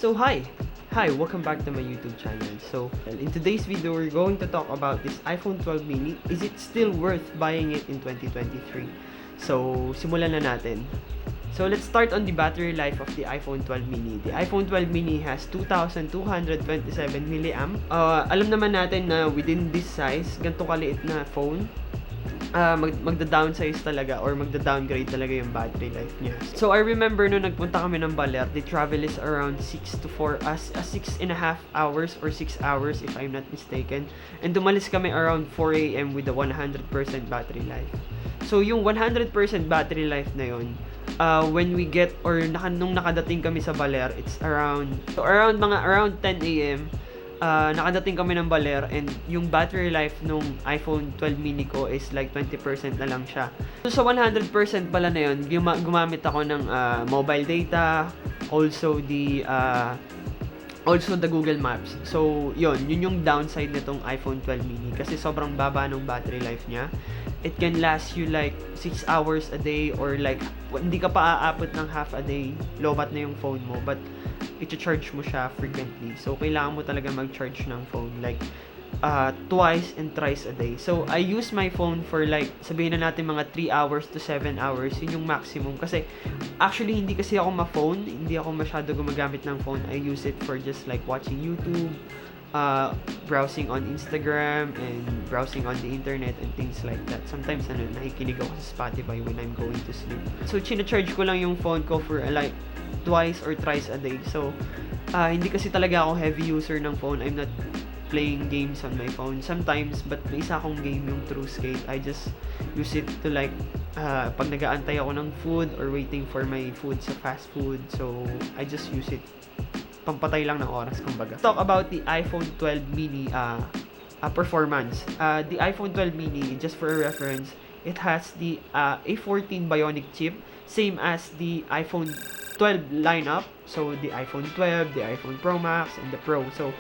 Hi, welcome back to my YouTube channel. So, in today's video, we're going to talk about this iPhone 12 mini. Is it still worth buying it in 2023? So, simulan na natin. So, let's start on the battery life of the iPhone 12 mini. The iPhone 12 mini has 2,227 mAh. Alam naman natin na within this size, ganito kaliit na phone, magda-downsize talaga or magda-downgrade talaga yung battery life niya. So I remember nung nagpunta kami ng Baler, the travel is around 6.5 hours or 6 hours if I'm not mistaken. And dumalis kami around 4 AM with a 100% battery life. So yung 100% battery life na yun, when we get or nung nakadating kami sa Baler, it's around 10 AM. Nakadating kami ng Baler and yung battery life nung iPhone 12 mini ko is like 20% na lang siya. So sa 100% pala na yun, gumamit ako ng mobile data, also the Google Maps. So yun yung downside nitong iPhone 12 mini kasi sobrang baba ng battery life niya. It can last you like 6 hours a day or like hindi ka pa aabot ng half a day, lobat na yung phone mo, but i-charge mo siya frequently. So, kailangan mo talaga mag-charge ng phone like twice and thrice a day. So, I use my phone for like, sabihin na natin mga 3 hours to 7 hours. Yun yung maximum. Kasi, actually, hindi kasi ako ma-phone. Hindi ako masyado gumagamit ng phone. I use it for just like watching YouTube, browsing on Instagram, and browsing on the internet and things like that. Sometimes, nakikinig ako sa Spotify when I'm going to sleep. So, china-charge ko lang yung phone ko for like twice or thrice a day. So, hindi kasi talaga ako heavy user ng phone. I'm not playing games on my phone sometimes, but may isa akong game, yung True Skate. I just use it to like, pag nag-aantay ako ng food or waiting for my food sa fast food. So, I just use it. Pampatay lang ng oras, kumbaga. Talk about the iPhone 12 mini performance. The iPhone 12 mini, just for a reference, it has the A14 Bionic chip, same as the iPhone 12 lineup. So the iPhone 12, the iPhone Pro Max, and the Pro. So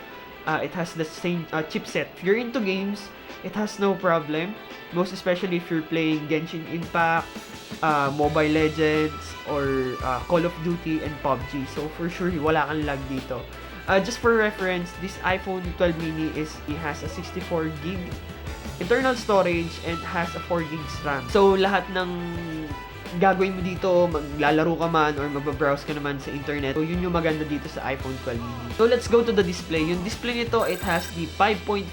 it has the same chipset. If you're into games, it has no problem. Most especially if you're playing Genshin Impact, Mobile Legends, or Call of Duty and PUBG. So for sure, wala kang lag dito. Just for reference, this iPhone 12 mini it has a 64 gig internal storage and has a 4 gigs RAM. So lahat ng gagawin mo dito, maglalaro ka man or magbabrowse ka naman sa internet. So yun yung maganda dito sa iPhone 12 mini. So let's go to the display. Yung display nito, it has the 5.4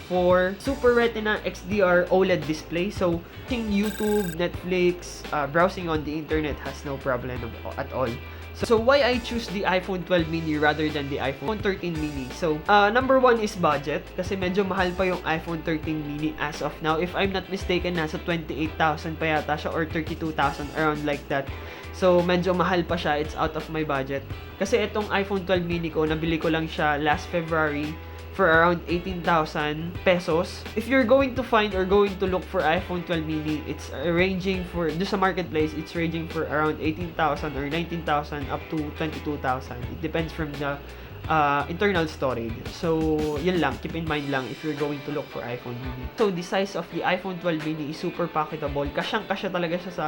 Super Retina XDR OLED display. So YouTube, Netflix, browsing on the internet has no problem at all. So why I choose the iPhone 12 mini rather than the iPhone 13 mini? So number one is budget, kasi medyo mahal pa yung iPhone 13 mini as of now. If I'm not mistaken, nasa 28,000 pa yata siya or 32,000, around like that. So medyo mahal pa siya, it's out of my budget. Kasi itong iPhone 12 mini ko, nabili ko lang siya last February for around 18,000 pesos. If you're going to find or going to look for iPhone 12 mini, it's ranging for, do sa marketplace, it's ranging for around 18,000 or 19,000 up to 22,000. It depends from the internal storage. So, yun lang. Keep in mind lang if you're going to look for iPhone mini. So, the size of the iPhone 12 mini is super pocketable. Kasyang-kasya talaga siya sa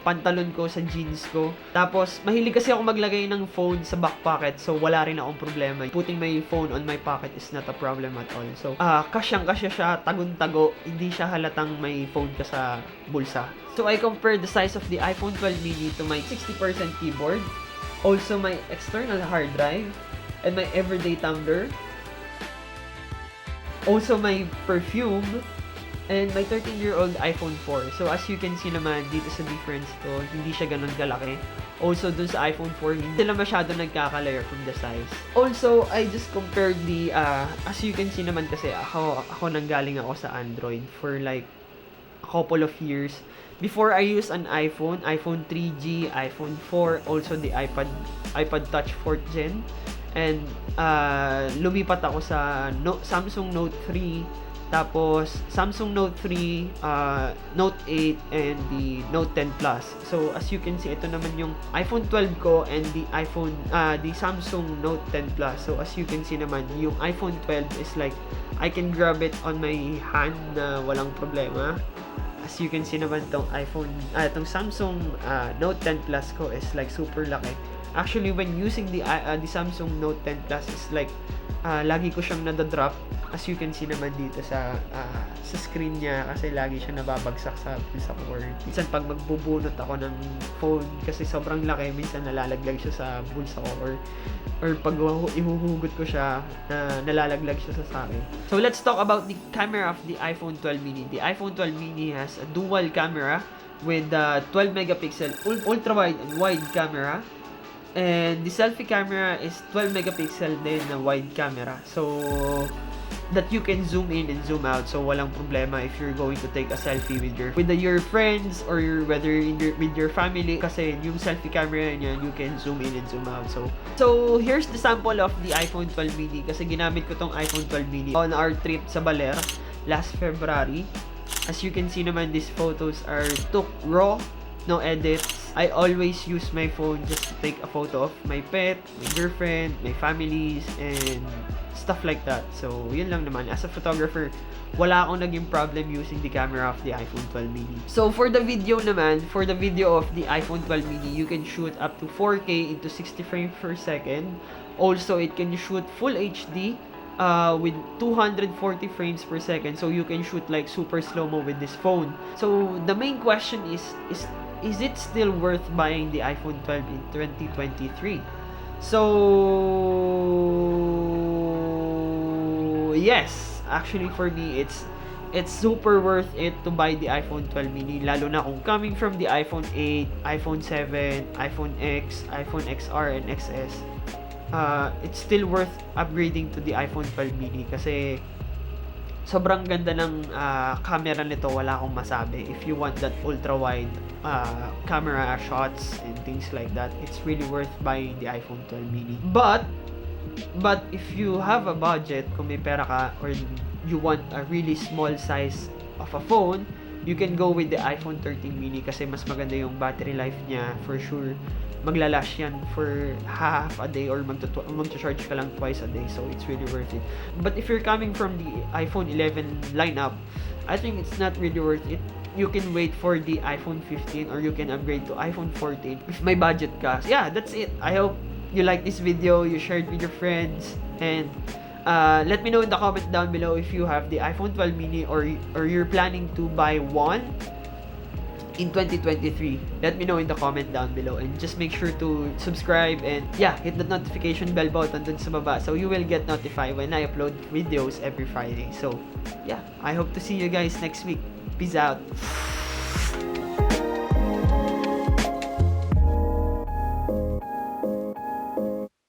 pantalon ko, sa jeans ko. Tapos, mahilig kasi ako maglagay ng phone sa back pocket. So, wala rin akong problema. Putting my phone on my pocket is not a problem at all. So, kasyang-kasya siya, tagun-tago. Hindi siya halatang may phone ka sa bulsa. So, I compared the size of the iPhone 12 mini to my 60% keyboard. Also, my external hard drive. And my everyday tumbler. Also my perfume. And my 13-year-old iPhone 4. So as you can see naman dito sa difference to, hindi siya ganun kalaki. Also dun sa iPhone 4, hindi sila masyado nagkakalayer from the size. Also, I just compared the, as you can see naman kasi ako nanggaling ako sa Android for like a couple of years. Before I used an iPhone 3G, iPhone 4, also the iPod Touch 4th Gen. And lumipat ako sa Samsung Note 3, tapos Samsung Note 3, Note 8, and the Note 10 Plus. So as you can see, ito naman yung iPhone 12 ko and the Samsung Note 10 Plus. So as you can see naman, yung iPhone 12 is like I can grab it on my hand na walang problema. As you can see naman, tong Samsung Note 10 Plus ko is like super laki. Actually, when using the Samsung Note 10 Plus is like lagi ko siyang nadadrop, as you can see naman dito sa screen niya, kasi lagi siya nababagsak sa cord. Minsan pag magbubunot ako ng phone kasi sobrang laki, minsan nalalaglag siya sa bulsa ko, or pag ihuhugot ko siya, nalalaglag siya sa akin. So let's talk about the camera of the iPhone 12 mini. The iPhone 12 mini has a dual camera with 12 megapixel ultra wide and wide camera. And the selfie camera is 12 megapixel din na wide camera. So that you can zoom in and zoom out. So walang problema if you're going to take a selfie with your friends or with your family, kasi yung selfie camera niya, you can zoom in and zoom out. So here's the sample of the iPhone 12 mini, kasi ginamit ko tong iPhone 12 mini on our trip sa Baler last February. As you can see naman, these photos are took raw, no edits. I always use my phone just to take a photo of my pet, my girlfriend, my families, and stuff like that. So, yun lang naman. As a photographer, wala akong naging problem using the camera of the iPhone 12 mini. So, for the video naman, for the video of the iPhone 12 mini, you can shoot up to 4K into 60 frames per second. Also, it can shoot full HD with 240 frames per second. So, you can shoot like super slow-mo with this phone. So, the main question is it still worth buying the iPhone 12 in 2023? So yes, actually for me it's super worth it to buy the iPhone 12 mini, lalo na kung coming from the iPhone 8, iPhone 7, iPhone X, iPhone XR and XS. It's still worth upgrading to the iPhone 12 mini kasi sobrang ganda ng camera nito, wala akong masabi. If you want that ultra wide camera shots and things like that, it's really worth buying the iPhone 12 mini. But if you have a budget, kung may pera ka, or you want a really small size of a phone, you can go with the iPhone 13 mini kasi mas maganda yung battery life niya for sure. Maglalash yan for half a day, or mag-charge ka lang twice a day, so it's really worth it. But if you're coming from the iPhone 11 lineup, I think it's not really worth it. You can wait for the iPhone 15 or you can upgrade to iPhone 14 if may budget ka. So yeah, that's it. I hope you like this video, you shared with your friends, and let me know in the comment down below if you have the iPhone 12 mini or you're planning to buy one in 2023. Let me know in the comment down below, and just make sure to subscribe and yeah, hit the notification bell button dun sa baba so you will get notified when I upload videos every Friday. So yeah, I hope to see you guys next week. Peace out.